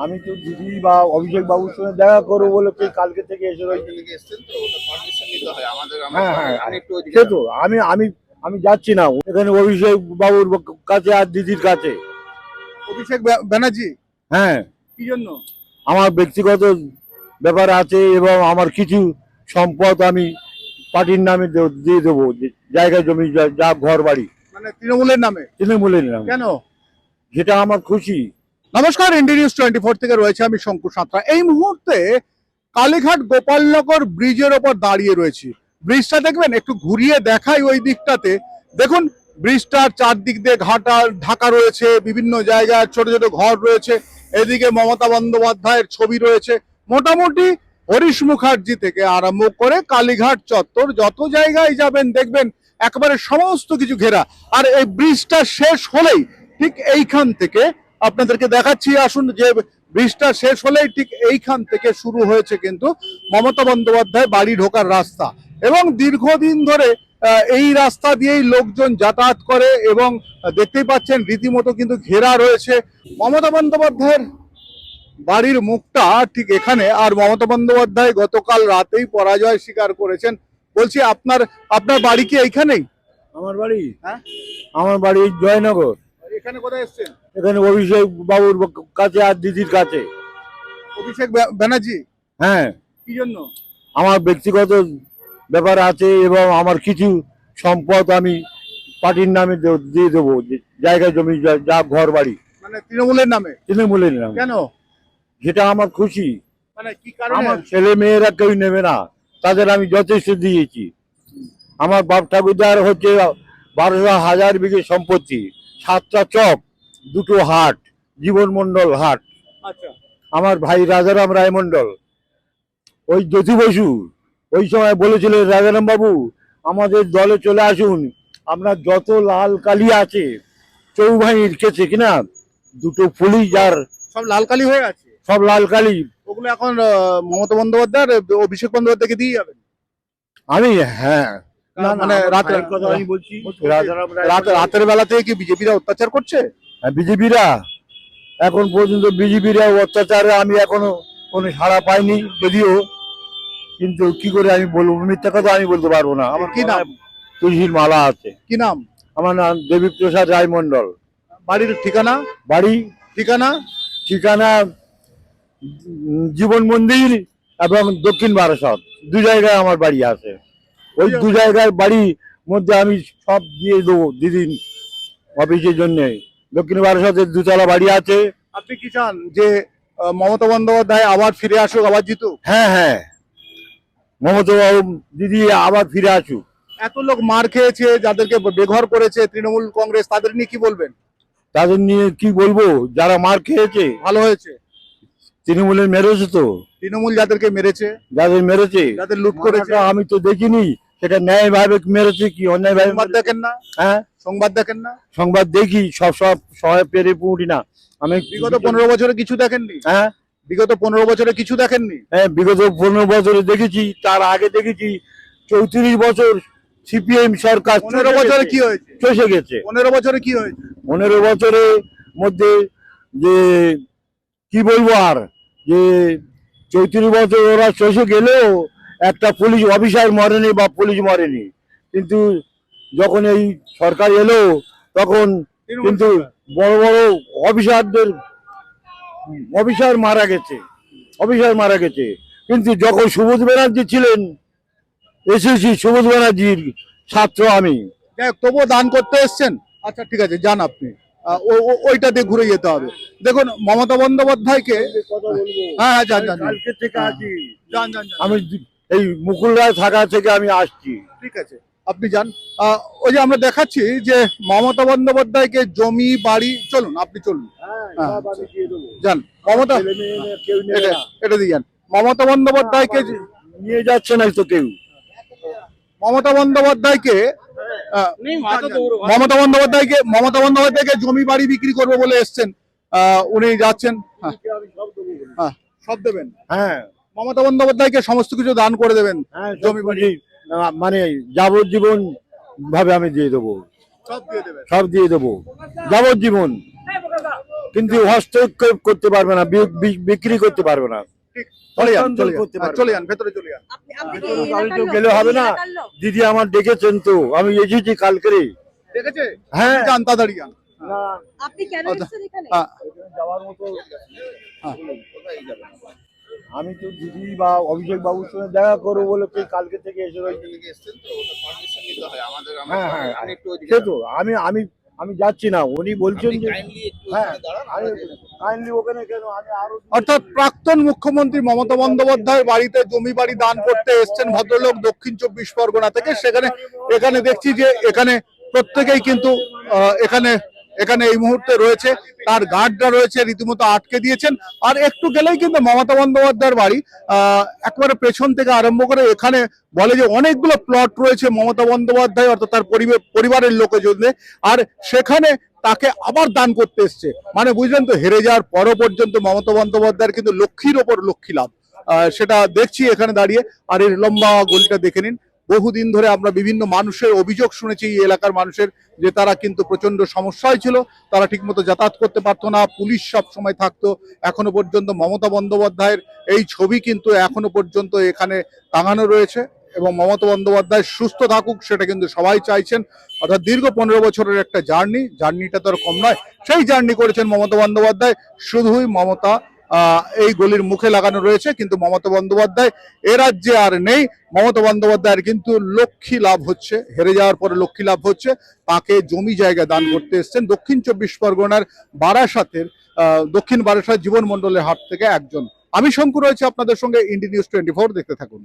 আমি তো দিদি বা অভিষেক বাবুর সঙ্গে দেখা করবো বলে তুই কালকে থেকে এসে রয়েছি। হ্যাঁ হ্যাঁ, সে তো আমি আমি আমি যাচ্ছি না এখানে অভিষেক বাবুর কাছে আর দিদির কাছে। অভিষেক ব্যানার্জি হ্যাঁ, কি জন্য? আমার ব্যক্তিগত ব্যাপার আছে এবং আমার কিছু সম্পদ আমি পার্টির নামে দিয়ে দেবো, জায়গা জমি যা ঘর বাড়ি, মানে তৃণমূলের নামে? তৃণমূলের নামে। কেন? যেটা আমার খুশি। নমস্কার, ইন্ডি নিউজ 24 থেকে রয়েছে আমি শঙ্কু সাঁতরা। এই মুহূর্তে কালীঘাট গোপালনগর ব্রিজের ওপর দাঁড়িয়ে রয়েছি। ব্রিজটা দেখবেন, একটু ঘুরিয়ে দেখাই ওই দিকটাতে। দেখুন, ব্রিজটার চারদিক দিয়ে ঢাকা রয়েছে, বিভিন্ন জায়গায় ছোট ছোট ঘর রয়েছে। এদিকে মমতা বন্দ্যোপাধ্যায়ের ছবি রয়েছে। মোটামুটি হরিশ মুখার্জি থেকে আরম্ভ করে কালীঘাট চত্বর যত জায়গায় যাবেন দেখবেন একেবারে সমস্ত কিছু ঘেরা। আর এই ব্রিজটা শেষ হলেই ঠিক এইখান থেকে আপনাদেরকে দেখাচ্ছি, আসুন, যে ব্রিজটা শেষ হলেই ঠিক এইখান থেকে শুরু হয়েছে কিন্তু মমতা বন্দ্যোপাধ্যায় বাড়ি ঢোকার রাস্তা। এবং দীর্ঘদিন ধরে এই রাস্তা দিয়েই লোকজন যাতায়াত করে এবং দেখতেই পাচ্ছেন রীতিমতো কিন্তু ঘেরা রয়েছে। মমতা বন্দ্যোপাধ্যায়ের বাড়ির মুখটা ঠিক এখানে। আর মমতা বন্দ্যোপাধ্যায় গতকাল রাতেই পরাজয় স্বীকার করেছেন। বলছি, আপনার আপনার বাড়ি কি এইখানেই? আমার বাড়ি? হ্যাঁ, আমার বাড়ি জয়নগর। এখানে কোথায় এসছেন? এখানে অভিষেক বাবুর কাছে আর দিদির কাছে। অভিষেক ব্যানার্জি? হ্যাঁ, কি জন্য? আমার ব্যক্তিগত ব্যাপার আছে এবং আমার কিছু সম্পদ আমি পার্টির নামে দিয়ে দেবো, জায়গা জমি যা ঘর বাড়ি, মানে তৃণমূলের নামে? তৃণমূলের নামে। কেন? যেটা আমার খুশি। মানে কি কারণে? আমার ছেলে মেয়েরা কেউ নেবে না, তাদের আমি যথেষ্ট দিয়েছি। আমার বাপ ঠাকুরদার হচ্ছে 12,000 বিঘে সম্পত্তি, 7টা চক, 2টো হাট, জীবন মন্ডল হাট। আচ্ছা। আমার ভাই রাজারাম রায় মন্ডল, ওই জ্যোতি বসু ওই সময় বলেছিলেন, রাজারাম বাবু আমাদের দলে চলে আসুন, আপনার যত লাল কালি আছে চৌবাহিনীর কেছে কিনা 2টো পুলিশ আর সব লাল কালি হয়ে আছে? সব লাল কালি। ওগুলো এখন মমতা বন্দ্যোপাধ্যায় আর অভিষেক বন্দ্যোপাধ্যায়কে দিয়ে যাবেন? আমি হ্যাঁ, মানে রাতের কথা আমি বলছি, রাতের বেলা থেকে কি বিজেপিরা অত্যাচার করছে? বিজেপিরা এখন পর্যন্ত বিজেপিরা অত্যাচারে আমি এখনো কোনো সাড়া পাইনি, যদিও, কিন্তু কি করে আমি বলবো, মিথ্যা কথা আমি বলতে পারবো না। আমার কি নাম? তুলসীর মালা আছে। কি নাম? আমার নাম দেবীপ্রসাদ রায় মন্ডল। বাড়ির ঠিকানা? বাড়ি ঠিকানা? ঠিকানা জীবন মন্দির এবং দক্ষিণ বারাসত, 2 জায়গায় আমার বাড়ি আছে। ওই 2 জায়গার বাড়ির মধ্যে আমি সব দিয়ে দেবো দিদির অফিসের জন্য। দক্ষিণ বারাসতের 2তলা বাড়ি আছে। আপনি কি চান যে মমতা বন্দ্যোপাধ্যায় আবার ফিরে আসুক, আবার জিতুক? হ্যাঁ হ্যাঁ, মমতা বাবু দিদি আবার ফিরে আসুক। এত লোক মার খেয়েছে, যাদেরকে বেঘর করেছে তৃণমূল কংগ্রেস, তাদের নিয়ে কি বলবেন? তাদের নিয়ে কি বলবো, যারা মার খেয়েছে ভালো হয়েছে? তৃণমূলের মেরেছে তো, তৃণমূল যাদেরকে মেরেছে, যাদের মেরেছে, যাদের লুট করেছে, আমি তো দেখিনি সেটা ন্যায় ভাবে মেরেছে কি অন্যায় ভাবে। সংবাদ দেখেন না? হ্যাঁ, সংবাদ দেখেন না? সংবাদ দেখি, সব সময় পেরে পুঁটি না। আমি বিগত 15 বছরে কিছু দেখেননি? হ্যাঁ, বিগত 15 বছরে কিছু দেখেননি? হ্যাঁ, বিগত 15 বছরে দেখেছি, তার আগে দেখেছি 34 বছর সিপিএম সরকার। 15 বছরে কি হয়েছে? চষে গেছে। 15 বছরে কি হয়েছে? 15 বছরের মধ্যে যে কি বলবো আর, যে 34 বছর ওরা চষে গেলেও একটা পুলিশ অফিসার মরেনি বা পুলিশ মরেনি, কিন্তু যখন এই সরকার এলো তখন কিন্তু বড় বড় অফিসার মারা গেছে। কিন্তু যখন সুবোধ ব্যানার্জি ছিলেন, এসেছি সুবোধ ব্যানার্জির ছাত্র আমি। তবুও দান করতে এসছেন? আচ্ছা, ঠিক আছে, যান আপনি। ওইটা দিয়ে ঘুরে যেতে হবে। দেখুন, মমতা বন্দ্যোপাধ্যায়কে হ্যাঁ হ্যাঁ, যান যান, কালকে থেকে আছি, যান যান। আমি এই মুকুল রায় থাকা থেকে আমি আসছি। ঠিক আছে, আপনি যান। ওই যে আমরা দেখাচ্ছি যে মমতা বন্দ্যোপাধ্যায়কে জমি বাড়ি, চলুন আপনি চলুন, যান। মমতা, এটা দিয়ে যান। মমতা বন্দ্যোপাধ্যায়কে নিয়ে যাচ্ছে না তো কেউ। মমতা বন্দ্যোপাধ্যায়কে জমি বাড়ি বিক্রি করবে বলে এসছেন, উনি যাচ্ছেন। হ্যাঁ, সব দেবেন? হ্যাঁ, মমতা বন্দ্যোপাধ্যায়কে সমস্ত কিছু দান করে দেবেন? হ্যাঁ, জমি বাড়ি মানে যাবজ্জীবন ভাবে আমি দিয়ে দেবো, সব দিয়ে দেবেন? সব দিয়ে দেবো, যাবজ্জীবন। কিন্তু হস্তক্ষেপ করতে পারবে না, বিক্রি করতে পারবে না। চলে যান, হস্তান্তর চলে যান, করতে পারবে চলে না। যান, ভেতরে চলে যান। আপনি কি ভেতরে এই গাড়ি এলাকার তো লোক? গেলে হবে এই না। এলাকার লোক? দিদি আমার ডেকেছেন তো, আমি এসেছি কালকে। দেখেছে? হ্যাঁ। যান, তাড়াতাড়ি যান। আপনি কেন আচ্ছা। এসেছেন এখানে? হ্যাঁ, যাওয়ার মতো হ্যাঁ। আমি তো দিদি বা অভিষেক বাবুর সঙ্গে দেখা করবো বলে কি কালকে থেকে এসে রয়েছি। হ্যাঁ হ্যাঁ, সে তো আমি আমি আমি যাচ্ছি না, উনি বলছেন যে হ্যাঁ কাইন্ডলি ওখানে কেন, আমি আরো অর্থাৎ প্রাক্তন মুখ্যমন্ত্রী মমতা বন্দ্যোপাধ্যায়ের বাড়িতে জমি বাড়ি দান করতে এসছেন ভদ্রলোক দক্ষিণ 24 পরগনা থেকে। সেখানে এখানে দেখছি যে এখানে প্রত্যেকেই কিন্তু এখানে এখানে এই মুহূর্তে রয়েছে, তার গার্ডরা রয়েছে, রীতিমতো আটকে দিয়েছেন। আর একটু গেলেই কিন্তু মমতা বন্দ্যোপাধ্যায়ের বাড়ি, একবারে পেছন থেকে আরম্ভ করে এখানে বলে যে অনেকগুলো প্লট রয়েছে মমতা বন্দ্যোপাধ্যায় অর্থাৎ তার পরিবারের লোকের জন্য, আর সেখানে তাকে আবার দান করতে এসছে। মানে বুঝলেন তো, হেরে যাওয়ার পরও পর্যন্ত মমতা বন্দ্যোপাধ্যায়ের কিন্তু লক্ষ্মীর ওপর লক্ষ্মী লাভ, সেটা দেখছি এখানে দাঁড়িয়ে। আর এর লম্বা গলিটা দেখে নিন। বহুদিন ধরে আমরা বিভিন্ন মানুষের অভিযোগ শুনেছি এই এলাকার মানুষের, যে তারা কিন্তু প্রচন্ড সমস্যায় ছিল, তারা ঠিকমতো যাতায়াত করতে পারতো না, পুলিশ সব সময় থাকতো। এখনো পর্যন্ত মমতা বন্দ্যোপাধ্যায়ের এই ছবি কিন্তু এখনো পর্যন্ত এখানে টাঙানো রয়েছে, এবং মমতা বন্দ্যোপাধ্যায় সুস্থ থাকুক সেটা কিন্তু সবাই চাইছেন। অর্থাৎ দীর্ঘ 15 বছরের একটা জার্নিটা তো আর কম নয়, সেই জার্নি করেছেন মমতা বন্দ্যোপাধ্যায়। শুধুই মমতা এই গলির মুখে লাগানো রয়েছে, কিন্তু মমতা বন্দ্যোপাধ্যায় এ রাজ্যে আর নেই। মমতা বন্দ্যোপাধ্যায়ের কিন্তু লক্ষ্মী লাভ হচ্ছে, হেরে যাওয়ার পরে লক্ষ্মী লাভ হচ্ছে। তাকে জমি জায়গা দান করতে এসছেন দক্ষিণ 24 পরগনার বারাসাতের দক্ষিণ বারাসাত জীবন মণ্ডলের হাট থেকে একজন। আমি শঙ্কু রয়েছে আপনাদের সঙ্গে, ইন্ডি নিউজ 24, দেখতে থাকুন।